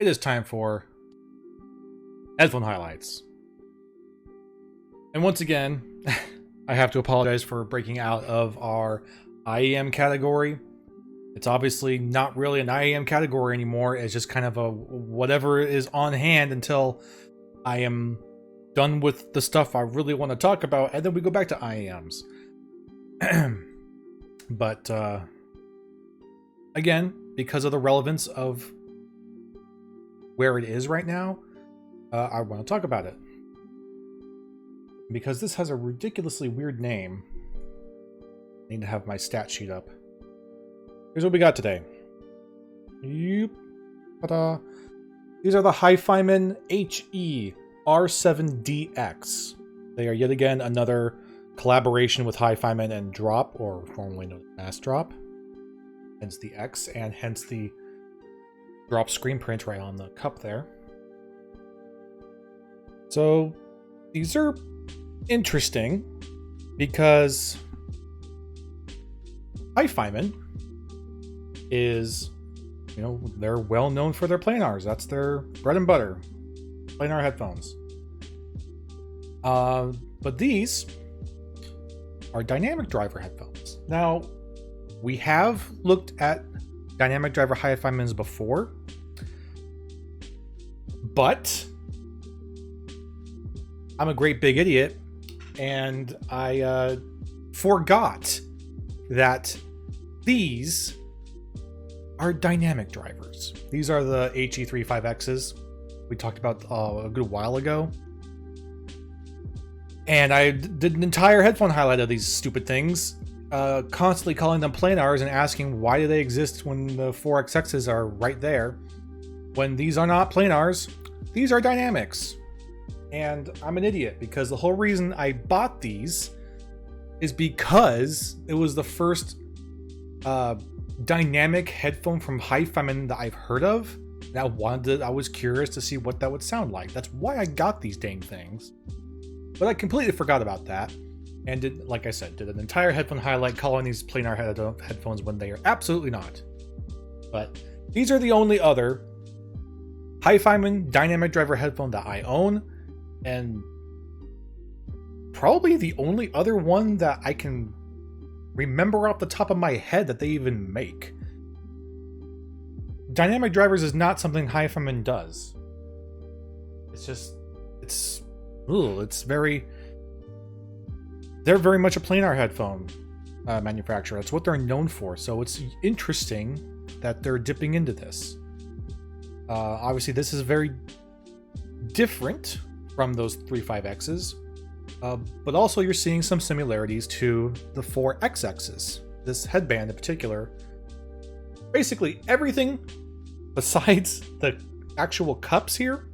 it is time for headphone highlights. And once again, I have to apologize for breaking out of our IEM category. It's obviously not really an IEM category anymore. It's just kind of a whatever is on hand until I am done with the stuff I really want to talk about, and then we go back to IEMs. But again, because of the relevance of where it is right now, I want to talk about it. Because this has a ridiculously weird name. I need to have my stat sheet up. Here's what we got today. Yep. Ta-da. These are the Hifiman HE-R7DX. They are yet again another collaboration with Hifiman and Drop, or formerly known as Mass Drop. Hence the X, and hence the Drop screen print right on the cup there. So these are interesting because Hifiman is, they're well known for their planars. That's their bread and butter, planar headphones. But these are dynamic driver headphones. Now, we have looked at dynamic driver Hifimans before, but I'm a great big idiot, and I forgot that these are dynamic drivers. These are the HE-35Xs we talked about a good while ago. And I did an entire headphone highlight of these stupid things, constantly calling them planars and asking why do they exist when the 4XXs are right there. When these are not planars, these are dynamics. And I'm an idiot because the whole reason I bought these is because it was the first dynamic headphone from Hifiman that I've heard of. And I was curious to see what that would sound like. That's why I got these dang things. But I completely forgot about that. And did, like I said, did an entire headphone highlight calling these planar headphones when they are absolutely not. But these are the only other Hifiman dynamic driver headphone that I own. And probably the only other one that I can remember off the top of my head that they even make. Dynamic drivers is not something Hifiman does. They're very much a planar headphone manufacturer. That's what they're known for. So it's interesting that they're dipping into this. Obviously, this is very different from those 35Xs, but also you're seeing some similarities to the 4XXs. This headband in particular, basically everything besides the actual cups here,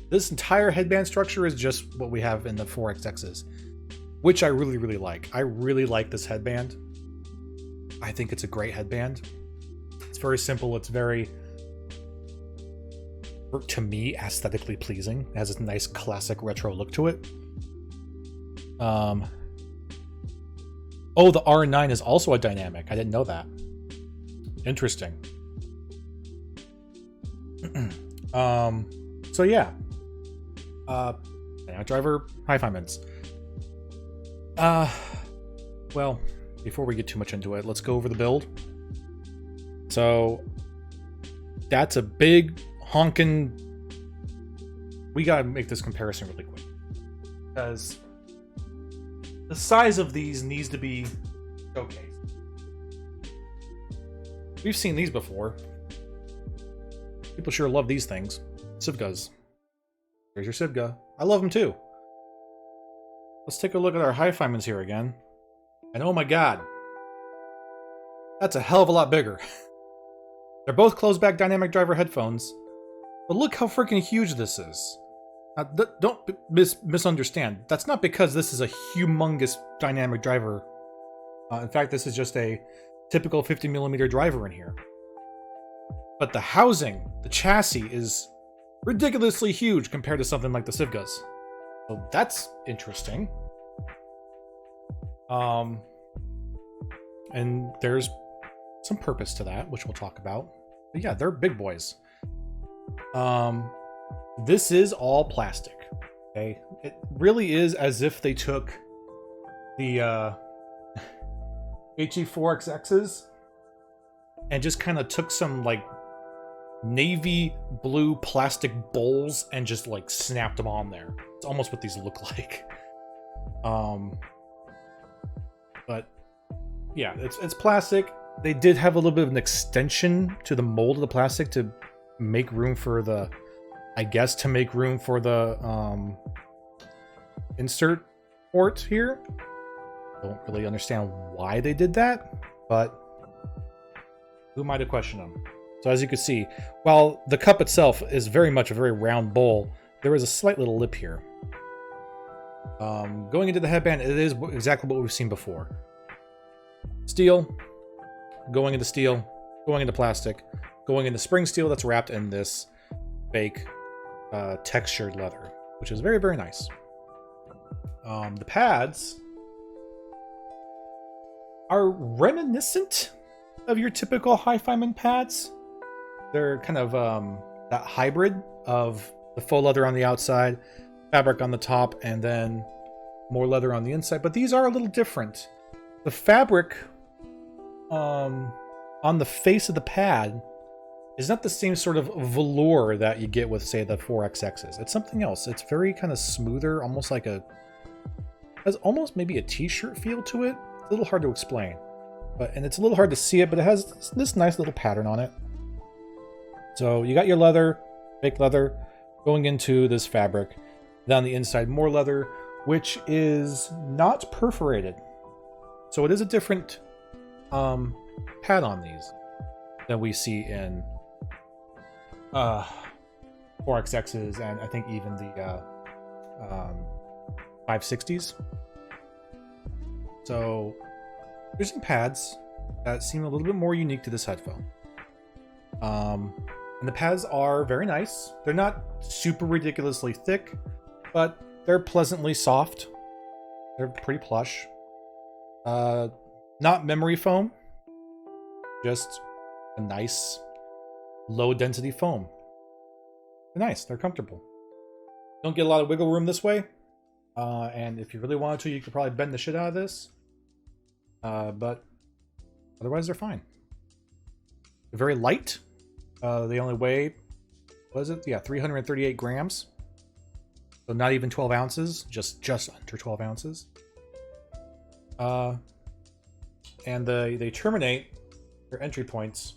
this entire headband structure is just what we have in the 4XXs, which I really, really like. I really like this headband. I think it's a great headband. It's very simple. It's very, to me, aesthetically pleasing. It has this nice classic retro look to it. Oh, the R9 is also a dynamic. I didn't know that. Interesting. So yeah. Driver Hifimans. Well, before we get too much into it, let's go over the build. So that's a big honkin'. We gotta make this comparison really quick because the size of these needs to be showcased. We've seen these before. People sure love these things. Sivgas. Here's your Sivga. I love them too. Let's take a look at our Hifimans here again. And oh my god, that's a hell of a lot bigger. They're both closed-back dynamic driver headphones, but look how freaking huge this is. Now, don't misunderstand. That's not because this is a humongous dynamic driver. In fact, this is just a typical 50mm driver in here. But the housing, the chassis, is ridiculously huge compared to something like the Sivgas. So that's interesting. And there's some purpose to that, which we'll talk about. But yeah, they're big boys. This is all plastic. Okay, it really is as if they took the HE-4XXs and just kind of took some like navy blue plastic bowls and just like snapped them on there. It's almost what these look like. But yeah, it's plastic. They did have a little bit of an extension to the mold of the plastic to make room for the, I guess, to make room for the insert port here. Don't really understand why they did that, but who am I to question them? So as you can see, while the cup itself is very much a very round bowl, there is a slight little lip here. Going into the headband, it is exactly what we've seen before. Steel, going into steel, going into plastic, going into spring steel that's wrapped in this fake textured leather, which is very, very nice. The pads are reminiscent of your typical Hifiman pads. They're kind of that hybrid of the faux leather on the outside, fabric on the top, and then more leather on the inside. But these are a little different. The fabric on the face of the pad is not the same sort of velour that you get with, say, the 4XXs. It's something else. It's very kind of smoother, almost like has almost maybe a t-shirt feel to it. It's a little hard to explain, and it's a little hard to see it, but it has this nice little pattern on it. So you got your leather, fake leather, going into this fabric. Then on the inside, more leather, which is not perforated. So it is a different pad on these than we see in 4XXs and I think even the 560s. So there's some pads that seem a little bit more unique to this headphone. And the pads are very nice. They're not super ridiculously thick, but they're pleasantly soft. They're pretty plush. Not memory foam, just a nice low density foam. They're nice, they're comfortable. Don't get a lot of wiggle room this way. And if you really wanted to, you could probably bend the shit out of this. But otherwise they're fine. They're very light. They only weigh, what is it? Yeah, 338 grams. So not even 12 ounces, just under 12 ounces. And they terminate, their entry points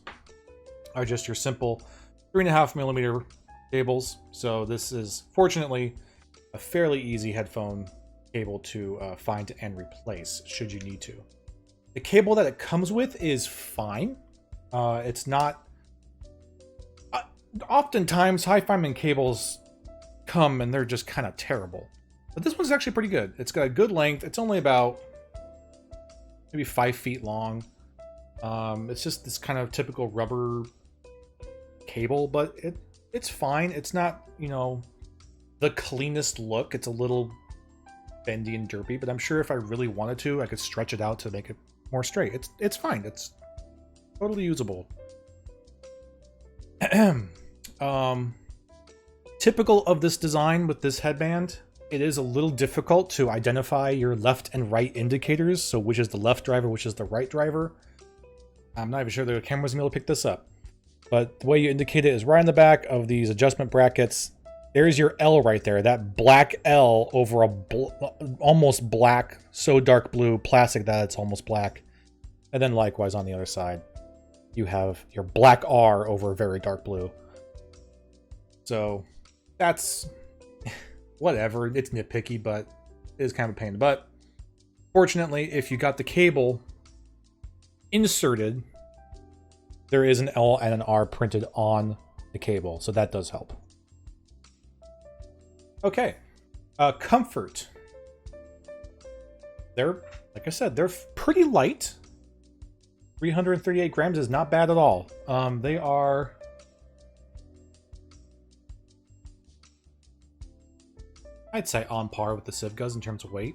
are just your simple 3.5mm cables. So this is, fortunately, a fairly easy headphone cable to find and replace, should you need to. The cable that it comes with is fine. It's not... oftentimes, Hifiman cables come and they're just kind of terrible. But this one's actually pretty good. It's got a good length. It's only about maybe 5 feet long. It's just this kind of typical rubber cable, but it's fine. It's not, you know, the cleanest look. It's a little bendy and derpy, but I'm sure if I really wanted to, I could stretch it out to make it more straight. It's fine. It's totally usable. Typical of this design with this headband, it is a little difficult to identify your left and right indicators. So which is the left driver, which is the right driver. I'm not even sure the camera's gonna be able to pick this up. But the way you indicate it is right on the back of these adjustment brackets. There's your L right there, that black L over a almost black, so dark blue plastic that it's almost black. And then likewise on the other side, you have your black R over very dark blue. So that's whatever. It's nitpicky, but it is kind of a pain in the butt. Fortunately, if you got the cable inserted, there is an L and an R printed on the cable, so that does help. Okay, comfort. They're, like I said, they're pretty light. 338 grams is not bad at all. They are... I'd say on par with the Sivgas in terms of weight.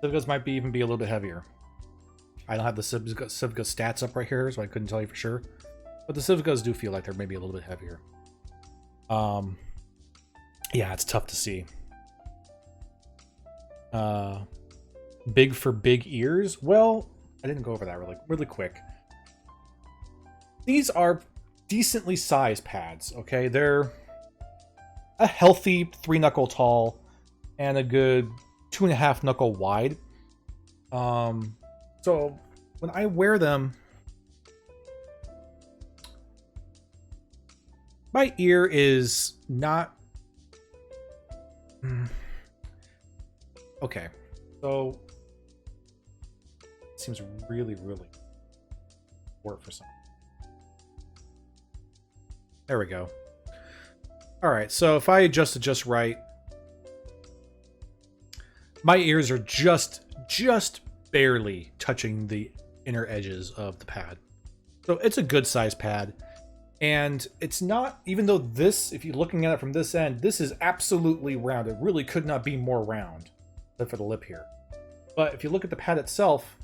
Sivgas might even be a little bit heavier. I don't have the Civga stats up right here, so I couldn't tell you for sure. But the Civgas do feel like they're maybe a little bit heavier. Yeah, it's tough to see. Big for big ears? Well, I didn't go over that really quick. These are decently sized pads, okay? They're a healthy 3-knuckle tall and a good 2.5 knuckle wide. So when I wear them, my ear is not... Okay, so it seems really work for some. There we go. All right, so if I adjust it just right, my ears are just barely touching the inner edges of the pad. So it's a good size pad. And it's not, even though this, if you're looking at it from this end, this is absolutely round. It really could not be more round than for the lip here. But if you look at the pad itself,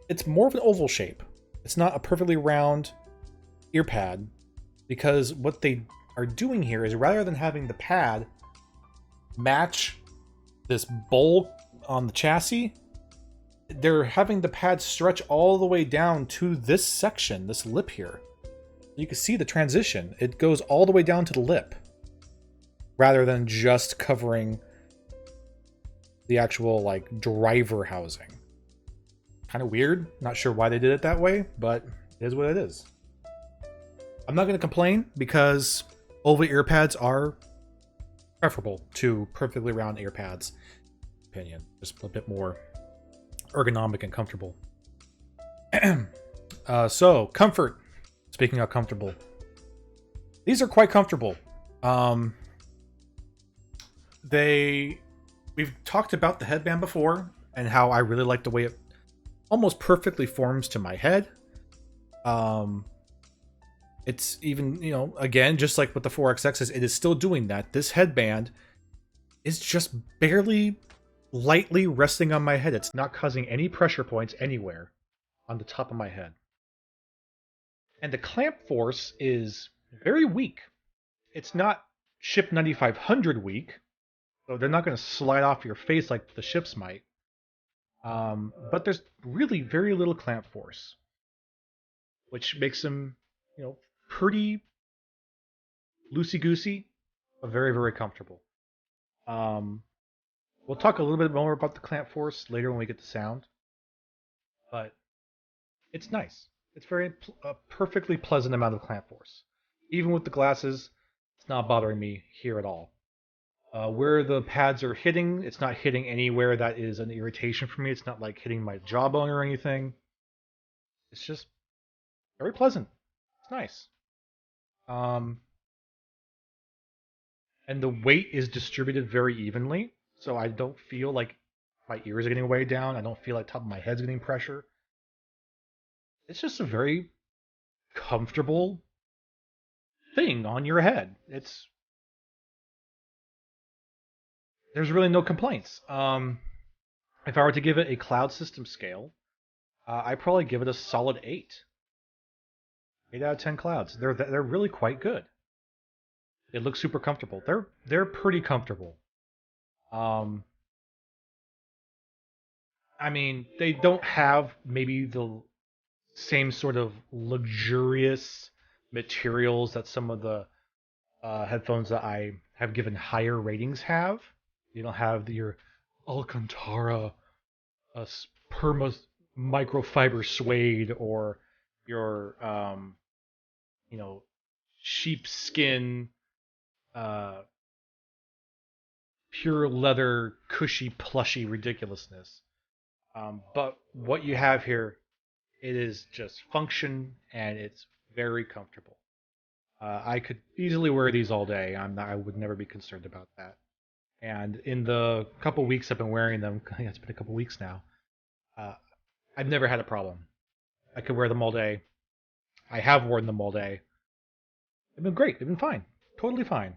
it's more of an oval shape. It's not a perfectly round ear pad, because what they are doing here is rather than having the pad match this bowl on the chassis, they're having the pad stretch all the way down to this section, this lip here. You can see the transition. It goes all the way down to the lip, rather than just covering the actual, like, driver housing. Kind of weird. Not sure why they did it that way, but it is what it is. I'm not going to complain, because oval ear pads are preferable to perfectly round ear pads. Opinion. Just a bit more ergonomic and comfortable. So, comfort. Speaking of comfortable, these are quite comfortable. We've talked about the headband before and how I really like the way it almost perfectly forms to my head. It's even, again, just like with the 4XXs, it is still doing that. This headband is just barely lightly resting on my head. It's not causing any pressure points anywhere on the top of my head. And the clamp force is very weak. It's not ship 9500 weak, so they're not going to slide off your face like the ships might. But there's really very little clamp force, which makes them, pretty loosey-goosey, but very comfortable. We'll talk a little bit more about the clamp force later when we get to sound, but it's nice. It's a perfectly pleasant amount of clamp force. Even with the glasses, it's not bothering me here at all. Where the pads are hitting, it's not hitting anywhere that is an irritation for me. It's not like hitting my jawbone or anything. It's just very pleasant. It's nice. And the weight is distributed very evenly, so I don't feel like my ears are getting weighed down. I don't feel like the top of my head's getting pressure. It's just a very comfortable thing on your head. There's really no complaints. If I were to give it a cloud system scale, I'd probably give it a solid 8. 8 out of 10 clouds. They're really quite good. They look super comfortable. They're pretty comfortable. I mean, they don't have maybe the same sort of luxurious materials that some of the headphones that I have given higher ratings have. You don't have your Alcantara perma microfiber suede or your sheepskin pure leather cushy plushy ridiculousness. But what you have here, it is just function and it's very comfortable. I could easily wear these all day. I would never be concerned about that. And in the couple weeks I've been wearing them, it's been a couple weeks now, I've never had a problem. I could wear them all day. I have worn them all day. They've been great. They've been fine. Totally fine.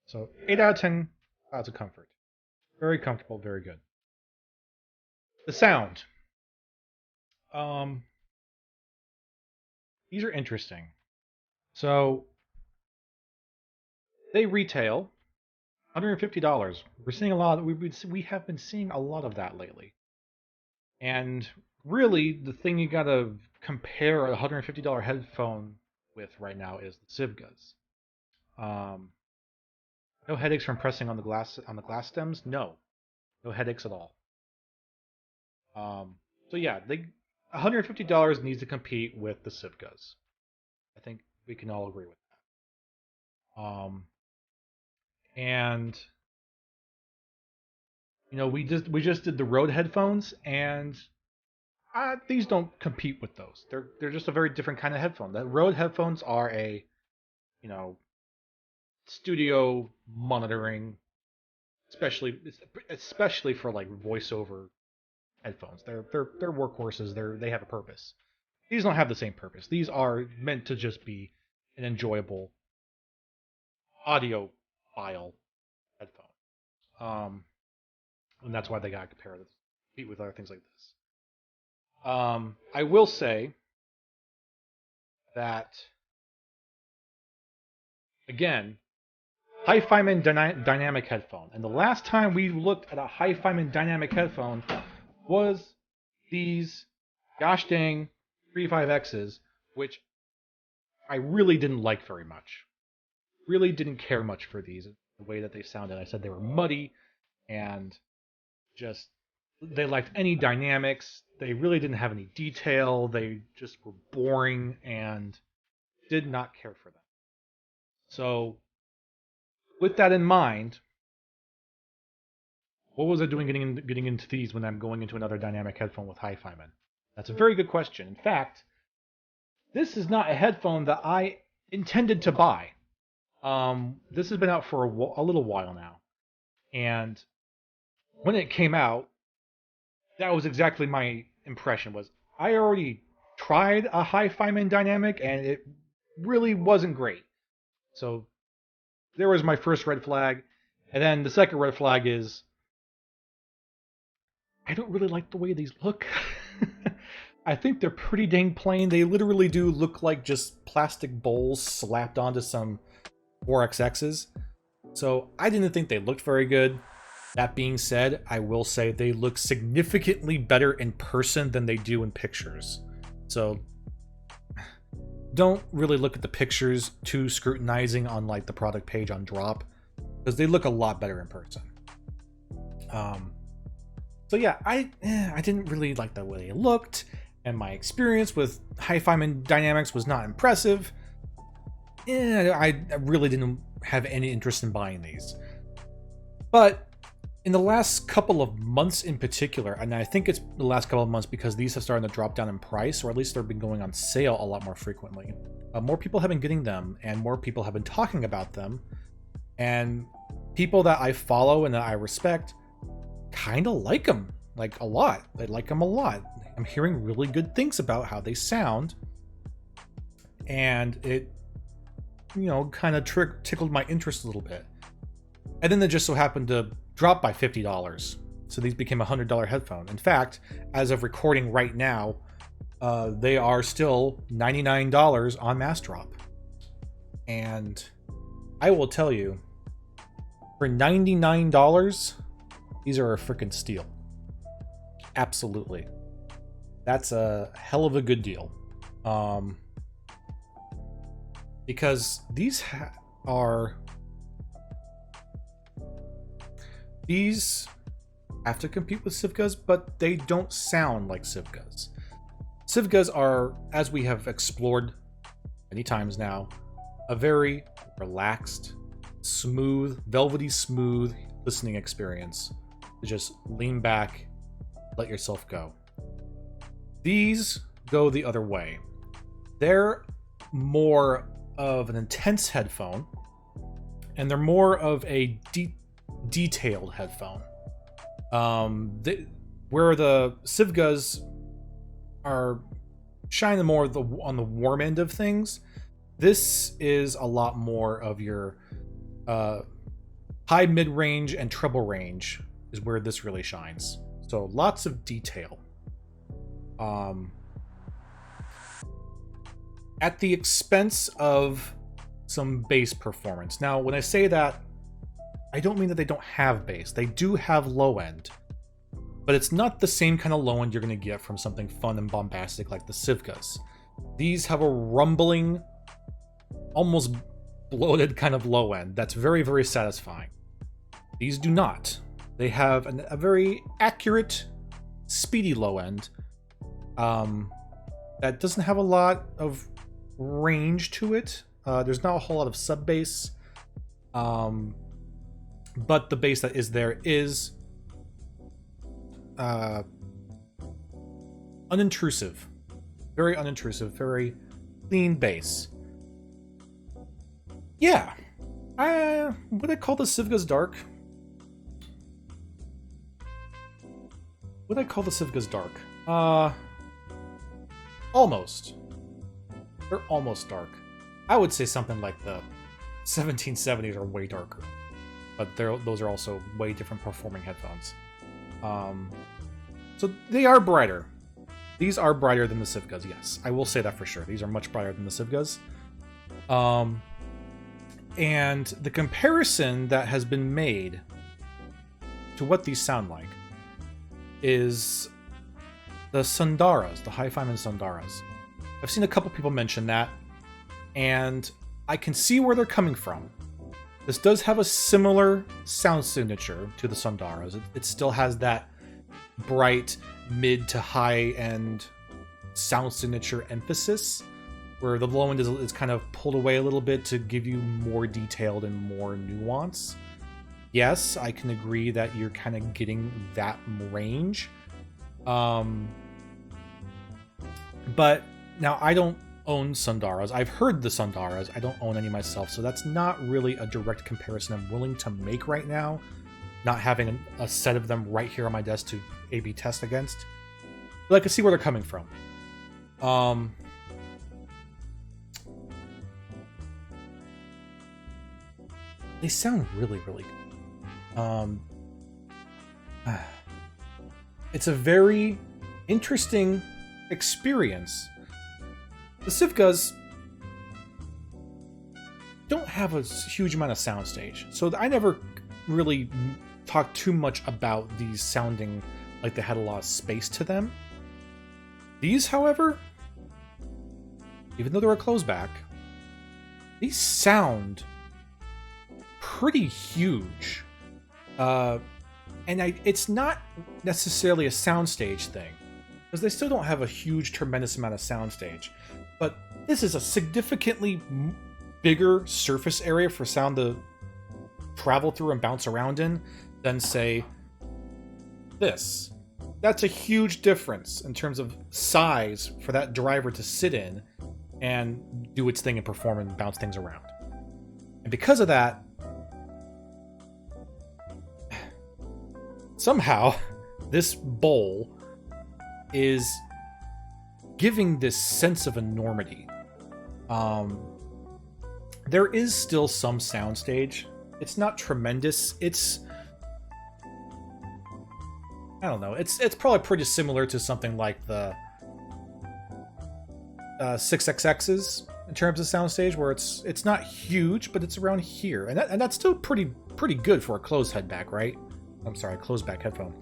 So 8 out of 10 clouds of comfort. Very comfortable, very good. The sound. Um, these are interesting. So they retail $150. We're seeing a lot. We have been seeing a lot of that lately. And really, the thing you gotta compare a $150 headphone with right now is the Sivgas. Um, no headaches from pressing on the glass stems. No, no headaches at all. So yeah, they $150 needs to compete with the Sivgas. I think we can all agree with that. And we just did the Rode headphones, and these don't compete with those. They're just a very different kind of headphone. The Rode headphones are a you know studio monitoring, especially for like voiceover headphones. They're workhorses. They have a purpose. These don't have the same purpose. These are meant to just be an enjoyable audio file headphone. And that's why they got to compete with other things like this. I will say that again, Hifiman dynamic headphone. And the last time we looked at a Hifiman dynamic headphone was these gosh dang 35Xs, which I really didn't like very much. Really didn't care much for these, the way that they sounded. I said they were muddy and just they lacked any dynamics. They really didn't have any detail. They just were boring and did not care for them. So, with that in mind, what was I doing getting into these when I'm going into another dynamic headphone with Hifiman? That's a very good question. In fact, this is not a headphone that I intended to buy. This has been out for a little while now, and when it came out, that was exactly my impression. Was I already tried a Hifiman dynamic, and it really wasn't great. So there was my first red flag, and then the second red flag is I don't really like the way these look. I think they're pretty dang plain. They literally do look like just plastic bowls slapped onto some 4XXs. So I didn't think they looked very good. That being said, I will say they look significantly better in person than they do in pictures. So don't really look at the pictures too scrutinizing on like the product page on Drop, because they look a lot better in person. So yeah, I didn't really like the way they looked, and my experience with Hifiman Dynamics was not impressive. I really didn't have any interest in buying these. But in the last couple of months in particular, and I think it's the last couple of months because these have started to drop down in price, or at least they've been going on sale a lot more frequently. More people have been getting them, and more people have been talking about them. And people that I follow and that I respect kind of like them, like a lot. They like them a lot. I'm hearing really good things about how they sound, and it, kind of tickled my interest a little bit. And then they just so happened to drop by $50. So these became a $100 headphone. In fact, as of recording right now, they are still $99 on Mass Drop. And I will tell you, for $99, these are a freaking steal. Absolutely. That's a hell of a good deal. Because these These have to compete with Sivgas, but they don't sound like Sivgas. Sivgas are, as we have explored many times now, a very relaxed, smooth, velvety smooth listening experience. To just lean back, let yourself go. These go the other way. They're more of an intense headphone, and they're more of a detailed headphone. Where the Sivgas are shining more on the warm end of things, this is a lot more of your high mid-range and treble range is where this really shines. So lots of detail. at the expense of some bass performance. Now, when I say that, I don't mean that they don't have bass. They do have low end, but it's not the same kind of low end you're going to get from something fun and bombastic like the Civgas. These have a rumbling, almost bloated kind of low end that's very, very satisfying. These do not. They have a very accurate, speedy low end that doesn't have a lot of range to it. There's not a whole lot of sub bass, but the bass that is there is unintrusive, very unintrusive, very clean bass. Yeah, would I call the Civgas dark? Would I call the Civgas dark? Almost. They're almost dark. I would say something like the 1770s are way darker, but those are also way different performing headphones. So they are brighter. These are brighter than the Civgas, yes. I will say that for sure. These are much brighter than the Civgas. And the comparison that has been made to what these sound like is the Sundaras, the Hifiman Sundaras. I've seen a couple people mention that, and I can see where they're coming from. This does have a similar sound signature to the Sundaras. It still has that bright mid to high end sound signature emphasis, where the low end is kind of pulled away a little bit to give you more detailed and more nuance. Yes, I can agree that you're kind of getting that range. But now I don't own Sundaras. I've heard the Sundaras. I don't own any myself, so that's not really a direct comparison I'm willing to make right now, not having a set of them right here on my desk to A/B test against. But I can see where they're coming from. They sound really, really good. It's a very interesting experience. The Civgas don't have a huge amount of soundstage, so I never really talked too much about these sounding like they had a lot of space to them. These, however, even though they're a closed back, these sound pretty huge. And it's not necessarily a soundstage thing, because they still don't have a huge, tremendous amount of soundstage. But this is a significantly bigger surface area for sound to travel through and bounce around in than, say, this. That's a huge difference in terms of size for that driver to sit in and do its thing and perform and bounce things around. And because of that, somehow this bowl is giving this sense of enormity. There is still some soundstage. It's not tremendous. It's, I don't know. It's probably pretty similar to something like the 6XXs in terms of soundstage, where it's not huge, but it's around here, and that's still pretty good for a closed headback, right? I'm sorry, closed back headphone.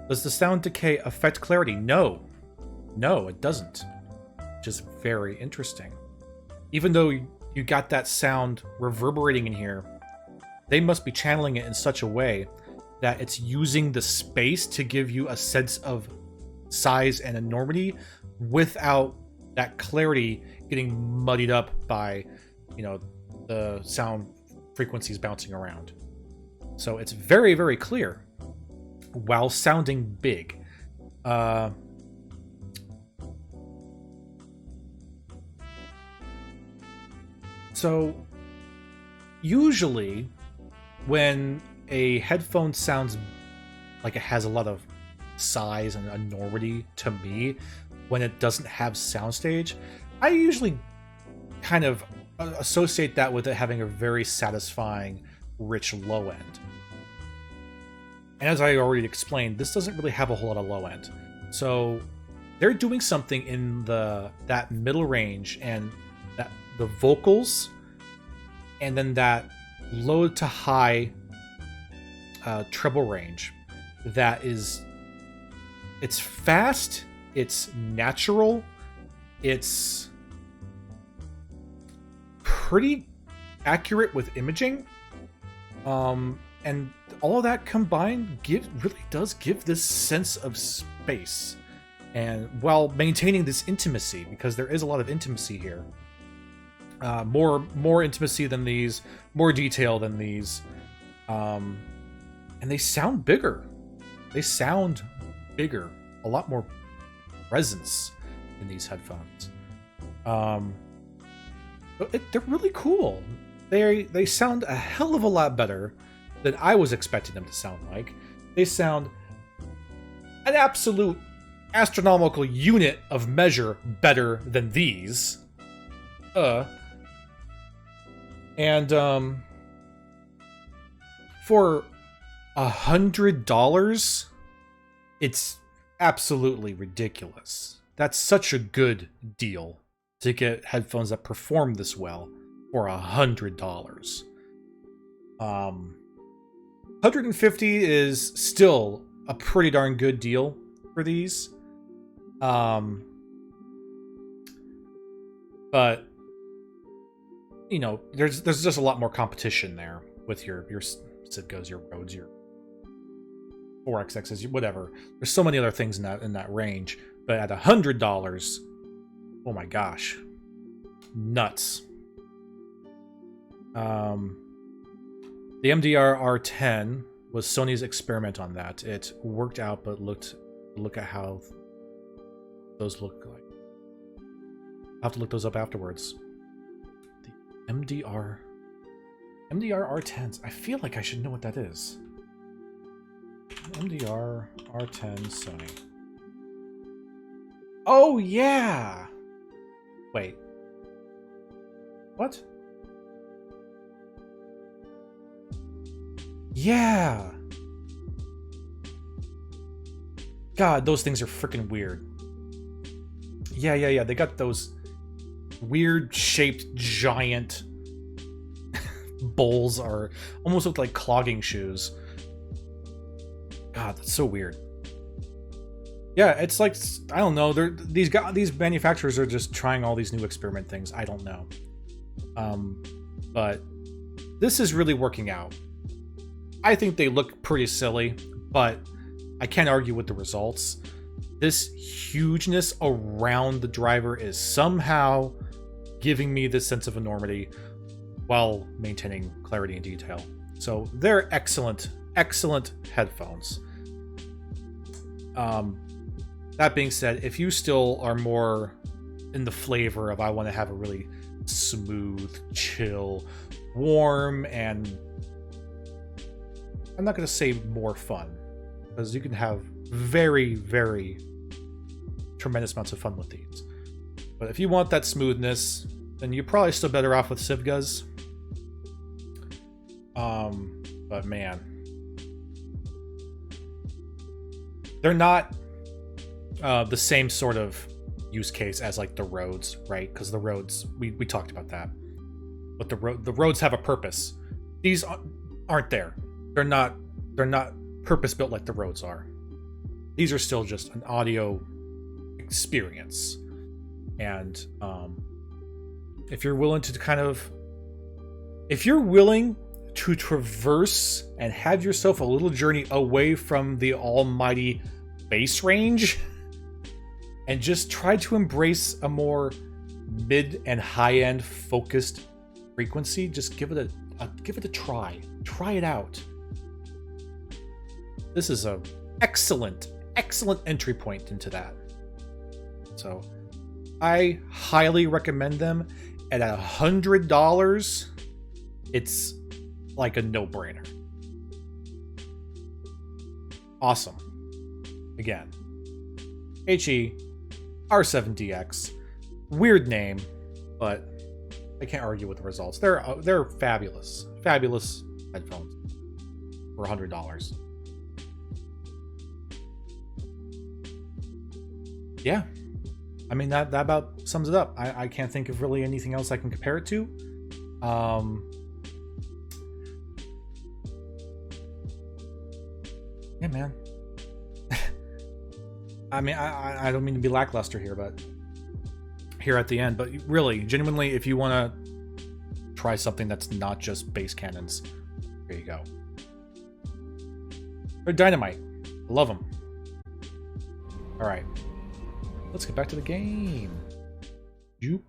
Does the sound decay affect clarity? No, it doesn't. Which is very interesting. Even though you got that sound reverberating in here, they must be channeling it in such a way that it's using the space to give you a sense of size and enormity without that clarity getting muddied up by, the sound frequencies bouncing around. So it's very, very clear while sounding big. So usually when a headphone sounds like it has a lot of size and enormity to me, when it doesn't have soundstage, I usually kind of associate that with it having a very satisfying, rich low end. And as I already explained, this doesn't really have a whole lot of low end. So they're doing something in that middle range and that the vocals, and then that low to high treble range. It's fast, it's natural, it's pretty accurate with imaging, and all of that combined really does give this sense of space, and while maintaining this intimacy, because there is a lot of intimacy here, more intimacy than these, more detail than these, and they sound bigger. They sound bigger, a lot more presence in these headphones. They're really cool. They sound a hell of a lot better than I was expecting them to sound like. They sound an absolute astronomical unit of measure better than these. And for $100, it's absolutely ridiculous. That's such a good deal to get headphones that perform this well for $100. $150 is still a pretty darn good deal for these. But you know, there's just a lot more competition there with your Sivgas, your Rhodes, your 4XXs, whatever. There's so many other things in that range, but at $100, oh my gosh, nuts. The MDR-R10 was Sony's experiment on that. It worked out, but look at how those look like. I'll have to look those up afterwards. The MDR-R10s. I feel like I should know what that is. MDR-R10 Sony. Oh, yeah! Wait. What? Yeah! God, those things are freaking weird. Yeah. They got those weird shaped giant bowls, are almost look like clogging shoes. God, that's so weird. Yeah, it's like, I don't know. These manufacturers are just trying all these new experiment things. I don't know. But this is really working out. I think they look pretty silly, but I can't argue with the results. This hugeness around the driver is somehow giving me this sense of enormity while maintaining clarity and detail. So they're excellent headphones. That being said, if you still are more in the flavor of I want to have a really smooth, chill, warm, and I'm not going to say more fun, because you can have very, very tremendous amounts of fun with these. But if you want that smoothness, then you're probably still better off with Sivgas. But man, they're not the same sort of use case as like the Rhodes, right? Because the Rhodes, we talked about that. But the Rhodes have a purpose. These aren't there. They're not purpose built like the Rhodes are. These are still just an audio experience. And if you're willing to traverse and have yourself a little journey away from the almighty bass range and just try to embrace a more mid and high-end focused frequency, just give it a try. Try it out. This is a excellent entry point into that. So I highly recommend them. At $100, it's like a no-brainer. Awesome. Again, HE-R7DX. Weird name, but I can't argue with the results. They're fabulous headphones for $100. Yeah. I mean, that about sums it up. I can't think of really anything else I can compare it to. Yeah, man. I mean, I don't mean to be lackluster here, but here at the end, but really, genuinely, if you want to try something that's not just bass cannons, there you go. They're dynamite. Love them. All right, let's get back to the game. Joop.